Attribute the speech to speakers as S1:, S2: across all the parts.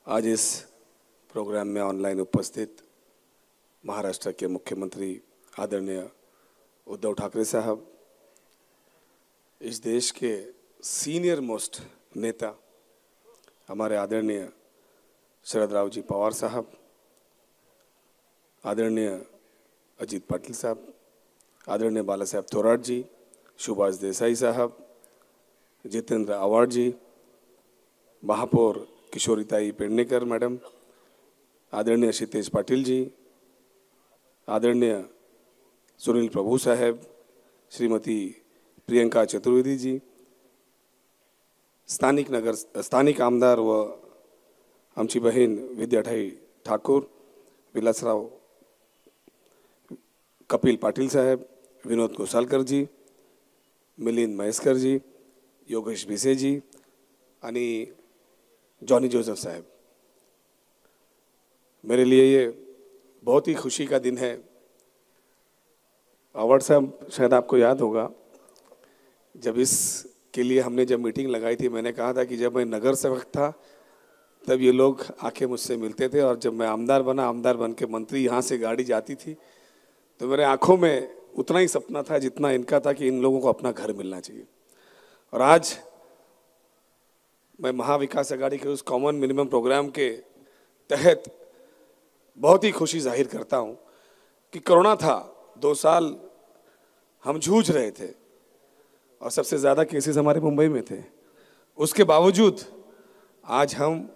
S1: आज इस प्रोग्राम में ऑनलाइन उपस्थित महाराष्ट्र के मुख्यमंत्री आदरणीय उद्धव ठाकरे साहब, इस देश के सीनियर मोस्ट नेता हमारे आदरणीय शरद राव जी पवार साहब, आदरणीय अजीत पाटिल साहब, आदरणीय बाला साहब थोराट जी, सुभाष देसाई साहब, जितेंद्र आव्हाड जी, महापौर किशोरीताई पेडणेकर मैडम, आदरणीय क्षितेश पाटिल जी, आदरणीय सुनील प्रभु साहेब, श्रीमती प्रियंका चतुर्वेदी जी, स्थानिक आमदार व आमची बहीण विद्याताई ठाकूर, विलासराव कपिल पाटील साहेब, विनोद घोसालकर जी, मिलिंद महेशकर जी, योगेश भिसे जी आणि जॉनी जोसेफ साहब। मेरे लिए ये बहुत ही खुशी का दिन है। आव्हाड साहब, शायद आपको याद होगा जब इसके लिए हमने जब मीटिंग लगाई थी, मैंने कहा था कि जब मैं नगर सेवक था तब ये लोग आके मुझसे मिलते थे, और जब मैं आमदार बन के मंत्री यहाँ से गाड़ी जाती थी तो मेरे आंखों में उतना ही सपना था जितना इनका था कि इन लोगों को अपना घर मिलना चाहिए। और आज मैं महाविकास आघाड़ी के उस कॉमन मिनिमम प्रोग्राम के तहत बहुत ही खुशी जाहिर करता हूँ कि कोरोना था, 2 साल हम जूझ रहे थे और सबसे ज़्यादा केसेस हमारे मुंबई में थे। उसके बावजूद आज हम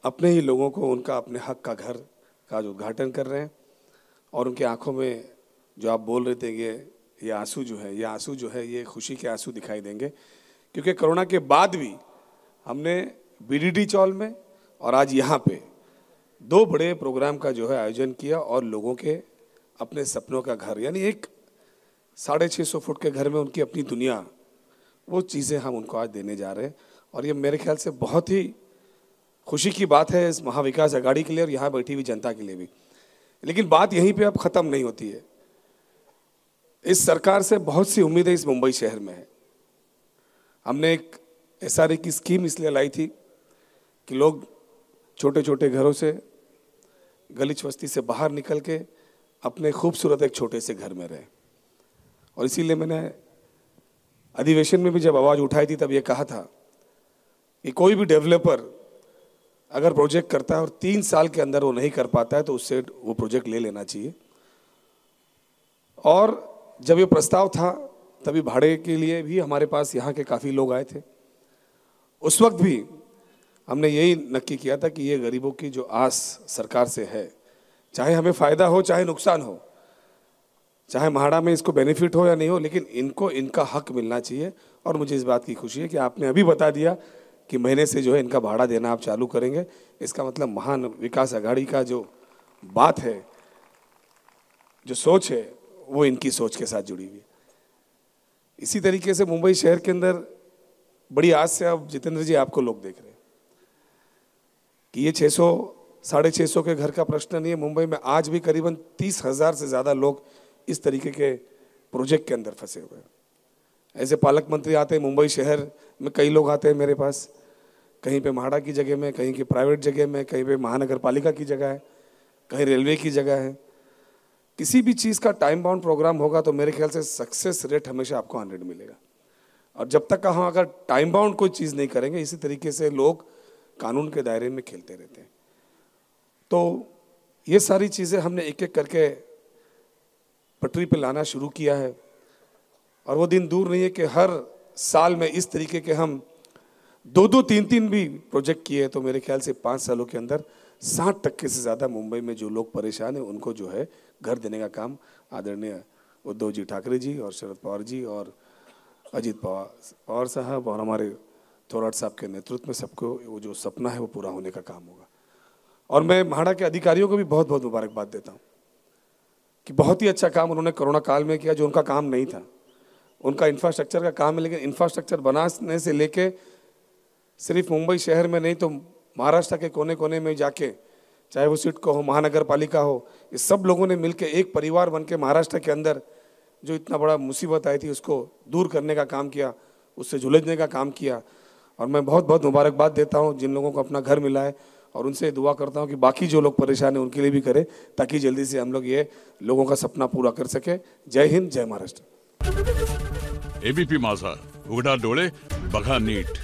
S1: अपने ही लोगों को उनका अपने हक का घर का उद्घाटन कर रहे हैं, और उनकी आंखों में जो आप बोल रहे थे ये आंसू जो है ये खुशी के आंसू दिखाई देंगे, क्योंकि कोरोना के बाद भी हमने बीडीडी चौल में और आज यहाँ पे 2 बड़े प्रोग्राम का जो है आयोजन किया, और लोगों के अपने सपनों का घर, यानी एक 650 फुट के घर में उनकी अपनी दुनिया, वो चीज़ें हम उनको आज देने जा रहे हैं। और ये मेरे ख्याल से बहुत ही खुशी की बात है इस महाविकास आघाड़ी के लिए और यहाँ बैठी हुई जनता के लिए भी। लेकिन बात यहीं पे अब ख़त्म नहीं होती है। इस सरकार से बहुत सी उम्मीदें इस मुंबई शहर में है। हमने एक एसआरए की स्कीम इसलिए लाई थी कि लोग छोटे छोटे घरों से, गलीच बस्ती से बाहर निकल के अपने खूबसूरत एक छोटे से घर में रहें। और इसीलिए मैंने अधिवेशन में भी जब आवाज़ उठाई थी तब ये कहा था कि कोई भी डेवलपर अगर प्रोजेक्ट करता है और 3 साल के अंदर वो नहीं कर पाता है तो उससे वो प्रोजेक्ट ले लेना चाहिए। और जब ये प्रस्ताव था तभी भाड़े के लिए भी हमारे पास यहाँ के काफ़ी लोग आए थे। उस वक्त भी हमने यही नक्की किया था कि ये गरीबों की जो आस सरकार से है, चाहे हमें फ़ायदा हो चाहे नुकसान हो, चाहे म्हाडा में इसको बेनिफिट हो या नहीं हो, लेकिन इनको इनका हक मिलना चाहिए। और मुझे इस बात की खुशी है कि आपने अभी बता दिया कि महीने से जो है इनका भाड़ा देना आप चालू करेंगे। इसका मतलब महान विकास आघाड़ी का जो बात है, जो सोच है, वो इनकी सोच के साथ जुड़ी हुई है। इसी तरीके से मुंबई शहर के अंदर बड़ी आज से अब जितेंद्र जी आपको लोग देख रहे हैं कि ये 600 650 के घर का प्रश्न नहीं है। मुंबई में आज भी करीबन 30,000 से ज़्यादा लोग इस तरीके के प्रोजेक्ट के अंदर फंसे हुए हैं। ऐसे पालक मंत्री आते हैं मुंबई शहर में, कई लोग आते हैं मेरे पास, कहीं पे म्हाडा की जगह में, कहीं की प्राइवेट जगह में, कहीं पे महानगर पालिका की जगह है, कहीं रेलवे की जगह है। किसी भी चीज़ का टाइम बाउंड प्रोग्राम होगा तो मेरे ख्याल से सक्सेस रेट हमेशा आपको 100 मिलेगा। और जब तक हम अगर टाइम बाउंड कोई चीज़ नहीं करेंगे, इसी तरीके से लोग कानून के दायरे में खेलते रहते हैं। तो ये सारी चीज़ें हमने एक एक करके पटरी पे लाना शुरू किया है, और वो दिन दूर नहीं है कि हर साल में इस तरीके के हम 2-2, 3-3 भी प्रोजेक्ट किए तो मेरे ख्याल से 5 सालों के अंदर 60% से ज़्यादा मुंबई में जो लोग परेशान हैं उनको जो है घर देने का काम आदरणीय उद्धव जी ठाकरे जी और शरद पवार जी और अजीत पवार साहब और हमारे थोराट साहब के नेतृत्व में सबको वो जो सपना है वो पूरा होने का काम होगा। और मैं म्हाडा के अधिकारियों को भी बहुत बहुत मुबारकबाद देता हूँ कि बहुत ही अच्छा काम उन्होंने कोरोना काल में किया, जो उनका काम नहीं था। उनका इंफ्रास्ट्रक्चर का काम है, लेकिन इंफ्रास्ट्रक्चर बनाने से लेके सिर्फ मुंबई शहर में नहीं तो महाराष्ट्र के कोने कोने में जाके, चाहे वो सिडको हो, महानगर पालिका हो, ये सब लोगों ने मिलकर एक परिवार बन के महाराष्ट्र के अंदर जो इतना बड़ा मुसीबत आई थी उसको दूर करने का काम किया, उससे जुलझने का काम किया। और मैं बहुत बहुत मुबारकबाद देता हूँ जिन लोगों को अपना घर मिला है और उनसे दुआ करता हूं कि बाकी जो लोग परेशान हैं उनके लिए भी करें, ताकि जल्दी से हम लोग ये लोगों का सपना पूरा कर सके। जय हिंद, जय महाराष्ट्र।
S2: एबीपी माझा, उघडा डोळे बघा नीट।